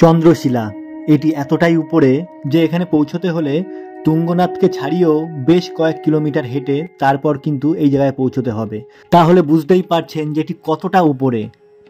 চন্দ্রশিলা এটি এতটাই উপরে যে এখানে পৌঁছতে হলে তুঙ্গনাথকে ছাড়িয়েও বেশ কয়েক কিলোমিটার হেঁটে তারপর কিন্তু এই জায়গায় পৌঁছতে হবে। তাহলে বুঝতেই পারছেন যে এটি কতটা উপরে।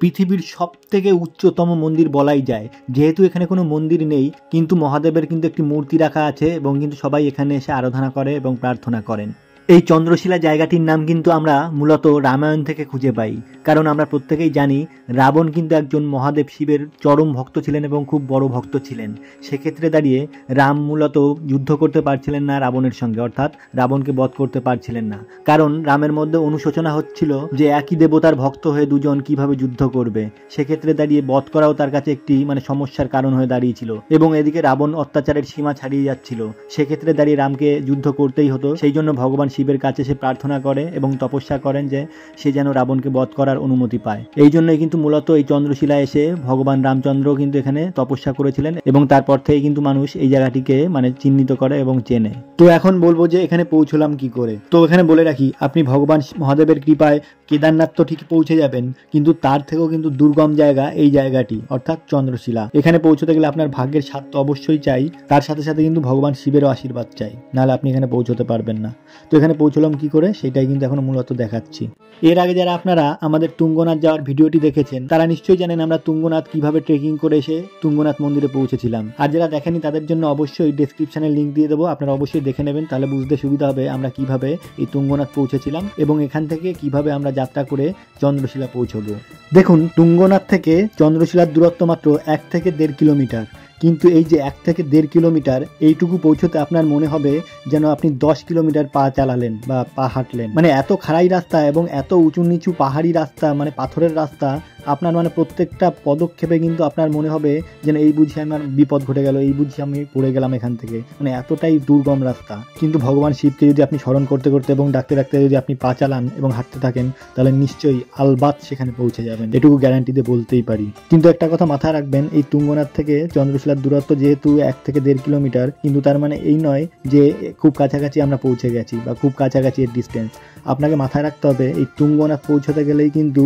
পৃথিবীর সব থেকে উচ্চতম মন্দির বলাই যায়। যেহেতু এখানে কোনো মন্দির নেই, কিন্তু মহাদেবের কিন্তু একটি মূর্তি রাখা আছে এবং কিন্তু সবাই এখানে এসে আরাধনা করে এবং প্রার্থনা করেন। এই চন্দ্রশিলা জায়গাটির নাম কিন্তু আমরা মূলত রামায়ণ থেকে খুঁজে পাই, কারণ আমরা প্রত্যেকেই জানি রাবণ কিন্তু একজন মহাদেব শিবের চরম ভক্ত ছিলেন এবং খুব বড় ভক্ত ছিলেন। সেক্ষেত্রে দাঁড়িয়ে রাম মূলত যুদ্ধ করতে পারছিলেন না রাবণের সঙ্গে, অর্থাৎ রাবণকে বধ করতে পারছিলেন না, কারণ রামের মধ্যে অনুশোচনা হচ্ছিল যে একই দেবতার ভক্ত হয়ে দুজন কিভাবে যুদ্ধ করবে। সেক্ষেত্রে দাঁড়িয়ে বধ করাও তার কাছে একটি সমস্যার কারণ হয়ে দাঁড়িয়েছিল এবং এদিকে রাবণ অত্যাচারের সীমা ছাড়িয়ে যাচ্ছিল। সেক্ষেত্রে দাঁড়িয়ে রামকে যুদ্ধ করতেই হতো। সেই জন্য ভগবান শিবের কাছে সে প্রার্থনা করে এবং তপস্যা করেন যে সে যেন রাবণকে বধ করার অনুমতি পায়। এই জন্যই কিন্তু মূলত এই চন্দ্রশিলা এসে ভগবান রামচন্দ্র কিন্তু এখানে তপস্যা করেছিলেন এবং তারপর থেকেই কিন্তু মানুষ এই জায়গাটিকে চিহ্নিত করে এবং চেনে। তো এখন বলবো যে এখানে পৌঁছলাম কি করে। তো এখানে বলে রাখি, আপনি ভগবান মহাদেবের কৃপায় কেদারনাথ তো ঠিক পৌঁছে যাবেন, কিন্তু তার থেকেও কিন্তু দুর্গম জায়গা এই জায়গাটি, অর্থাৎ চন্দ্রশিলা। এখানে পৌঁছতে গেলে আপনার ভাগ্যের সাথ তো অবশ্যই চাই, তার সাথে সাথে কিন্তু ভগবান শিবেরও আশীর্বাদ চাই, নাহলে আপনি এখানে পৌঁছতে পারবেন না। তো এখানে পৌঁছলাম কি করে সেটাই কিন্তু এখন মূলত দেখাচ্ছি। এর আগে যারা আপনারা আমাদের তুঙ্গনাথ যাওয়ার ভিডিওটি দেখেছেন তারা নিশ্চয়ই জানেন আমরা তুঙ্গনাথ কিভাবে ট্রেকিং করে এসে তুঙ্গনাথ মন্দিরে পৌঁছেছিলাম। আর যারা দেখেনি তাদের জন্য অবশ্যই ডেসক্রিপশনে লিঙ্ক দিয়ে দেবো, আপনারা অবশ্যই দেখে নেবেন, তাহলে বুঝতে সুবিধা হবে আমরা কিভাবে এই তুঙ্গনাথ পৌঁছেছিলাম এবং এখান থেকে কিভাবে আমরা যাত্রা করে চন্দ্রশিলা পৌঁছবো। দেখুন, তুঙ্গনাথ থেকে চন্দ্রশিলার দূরত্ব মাত্র 1 থেকে 1.5 কিলোমিটার, কিন্তু এই যে 1 থেকে 1.5 কিলোমিটার এইটুকু পৌঁছতে আপনার মনে হবে যেন আপনি 10 কিলোমিটার পা চালালেন বা পা হাঁটলেন। এত খাড়াই রাস্তা এবং এত উঁচু নিচু পাহাড়ি রাস্তা, পাথরের রাস্তা, আপনার প্রত্যেকটা পদক্ষেপে কিন্তু আপনার মনে হবে যেন এই বুঝি আমার বিপদ ঘটে গেল, এই বুঝি আমি পড়ে গেলাম এখান থেকে। এতটাই দুর্গম রাস্তা, কিন্তু ভগবান শিবকে যদি আপনি স্মরণ করতে করতে এবং ডাকতে ডাকতে যদি আপনি পা চালান এবং হাঁটতে থাকেন তাহলে নিশ্চয়ই আলবাত সেখানে পৌঁছে যাবেন, এটুকু গ্যারান্টি দিয়ে বলতেই পারি। কিন্তু একটা কথা মাথায় রাখবেন, এই তুঙ্গনাথ থেকে চন্দ্রশিলার দূরত্ব যেহেতু 1 থেকে 1.5 কিলোমিটার, কিন্তু তার এই নয় যে খুব কাছাকাছি আমরা পৌঁছে গেছি বা খুব কাছাকাছি এর ডিস্টেন্স। আপনাকে মাথায় রাখতে হবে এই তুঙ্গনাথ পৌঁছতে গেলেই কিন্তু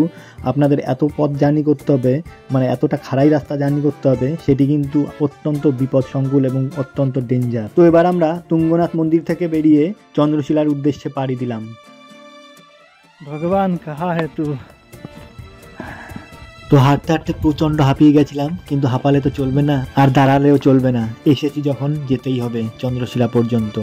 আপনাদের এত পথ জার্নি করতে হবে, এতটা খাড়াই রাস্তা জার্নি করতে হবে, সেটি কিন্তু অত্যন্ত বিপদ সংকুল এবং অত্যন্ত ডেঞ্জার। তো এবার আমরা তুঙ্গনাথ মন্দির থেকে বেরিয়ে চন্দ্রশিলার উদ্দেশ্যে পাড়ি দিলাম। ভগবান কাহা হে তু। তো হাঁটতে হাঁটতে প্রচন্ড হাঁপিয়ে গেছিলাম, কিন্তু হাঁপালে তো চলবে না আর দাঁড়ালেও চলবে না, এসেছি যখন যেতেই হবে চন্দ্রশিলা পর্যন্ত।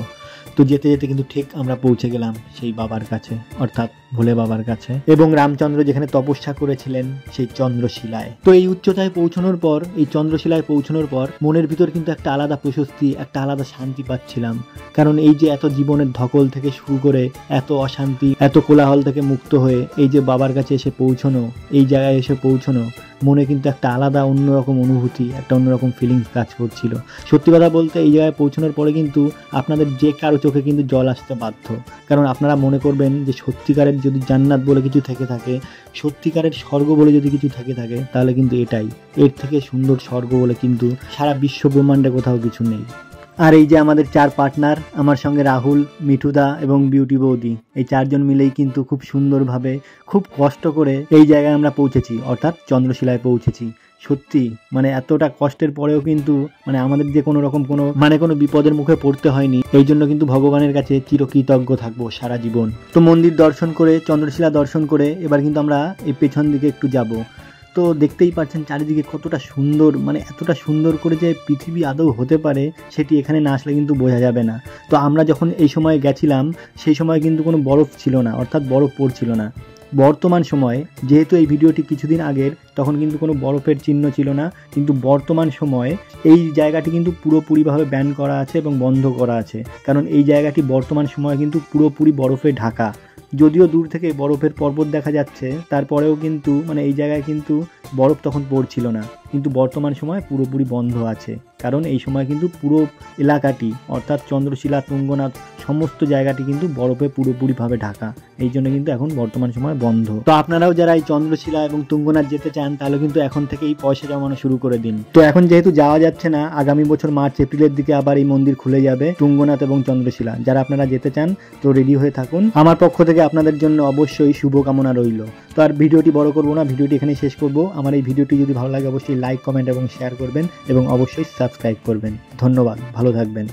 তো যেতে যেতে কিন্তু ঠিক আমরা পৌঁছে গেলাম সেই বাবার কাছে, অর্থাৎ ভোলে বাবার কাছে, এবং রামচন্দ্র যেখানে তপস্যা করেছিলেন সেই চন্দ্রশিলায়। তো এই উচ্চতায় পৌঁছানোর পর, এই চন্দ্রশিলায় পৌঁছানোর পর মনের ভিতর কিন্তু একটা আলাদা প্রশস্তি, একটা আলাদা শান্তি পাচ্ছিলাম, কারণ এই যে এত জীবনের ধকল থেকে শুরু করে এত অশান্তি, এত কোলাহল থেকে মুক্ত হয়ে এই যে বাবার কাছে এসে পৌঁছানো, এই জায়গায় এসে পৌঁছানো, মনে কিন্তু একটা আলাদা অন্যরকম অনুভূতি, একটা অন্যরকম ফিলিংস কাজ করছিল। সত্যি কথা বলতে এই জায়গায় পৌঁছানোর পরে কিন্তু আপনাদের যে কারো চোখে কিন্তু জল আসতে বাধ্য, কারণ আপনারা মনে করবেন যে সত্যিকারের যদি জান্নাত বলে কিছু থেকে থাকে, সত্যিকারের স্বর্গ বলে যদি কিছু থেকে থাকে, তাহলে কিন্তু এটাই। এর থেকে সুন্দর স্বর্গ বলে কিন্তু সারা বিশ্ব ব্রহ্মাণ্ডে কোথাও কিছু নেই। আর এই যে আমাদের 4 পার্টনার, আমার সঙ্গে রাহুল, মিঠুদা এবং বিউটি বৌদি, এই 4 জন মিলেই কিন্তু খুব সুন্দরভাবে, খুব কষ্ট করে এই জায়গায় আমরা পৌঁছেছি, অর্থাৎ চন্দ্রশিলায় পৌঁছেছি। সত্যি এতটা কষ্টের পরেও কিন্তু আমাদের যে কোনো রকম কোনো বিপদের মুখে পড়তে হয়নি। এই জন্য কিন্তু ভগবানের কাছে চিরকৃতজ্ঞ থাকবো সারা জীবন। তো মন্দির দর্শন করে, চন্দ্রশিলা দর্শন করে এবার কিন্তু আমরা এই পেছন দিকে একটু যাব। তো দেখতেই পাচ্ছেন চারিদিকে কতটা সুন্দর, এতটা সুন্দর করে যে পৃথিবী আদৌ হতে পারে সেটি এখানে না আসলে কিন্তু বোঝা যাবে না। তো আমরা যখন এই সময় গেছিলাম সেই সময় কিন্তু কোনো বরফ ছিল না, অর্থাৎ বরফ পড়ছিল না। বর্তমান সময়ে, যেহেতু এই ভিডিওটি কিছুদিন আগের, তখন কিন্তু কোনো বরফের চিহ্ন ছিল না, কিন্তু বর্তমান সময়ে এই জায়গাটি কিন্তু পুরোপুরিভাবে ব্যান করা আছে এবং বন্ধ করা আছে, কারণ এই জায়গাটি বর্তমান সময়ে কিন্তু পুরোপুরি বরফে ঢাকা। যদিও দূর থেকে বরফের পর্বত দেখা যাচ্ছে, তারপরেও কিন্তু এই জায়গায় কিন্তু বরফ তখন পড়ছিল না, কিন্তু বর্তমান সময় পুরোপুরি বন্ধ আছে, কারণ এই সময় কিন্তু পুরো এলাকাটি, অর্থাৎ চন্দ্রশিলা, তুঙ্গনাথ সমস্ত জায়গাটি কিন্তু বরফে পুরোপুরিভাবে ঢাকা। এই জন্য কিন্তু এখন বর্তমান সময় বন্ধ। তো আপনারাও যারা এই চন্দ্রশিলা এবং তুঙ্গনাথ যেতে চান তাহলে কিন্তু এখন থেকেই পয়সা জমানো শুরু করে দিন। তো এখন যেহেতু যাওয়া যাচ্ছে না, আগামী বছর মার্চ এপ্রিলের দিকে আবার এই মন্দির খুলে যাবে, তুঙ্গনাথ এবং চন্দ্রশিলা। যারা আপনারা যেতে চান তো রেডি হয়ে থাকুন, আমার পক্ষ থেকে আপনাদের জন্য অবশ্যই শুভকামনা রইল। তো আর ভিডিওটি বড় করবো না, ভিডিওটি এখানে শেষ করবো। আমার এই ভিডিওটি যদি ভালো লাগে অবশ্যই লাইক, কমেন্ট এবং শেয়ার করবেন এবং অবশ্যই সাবস্ক্রাইব করবেন। ধন্যবাদ, ভালো থাকবেন।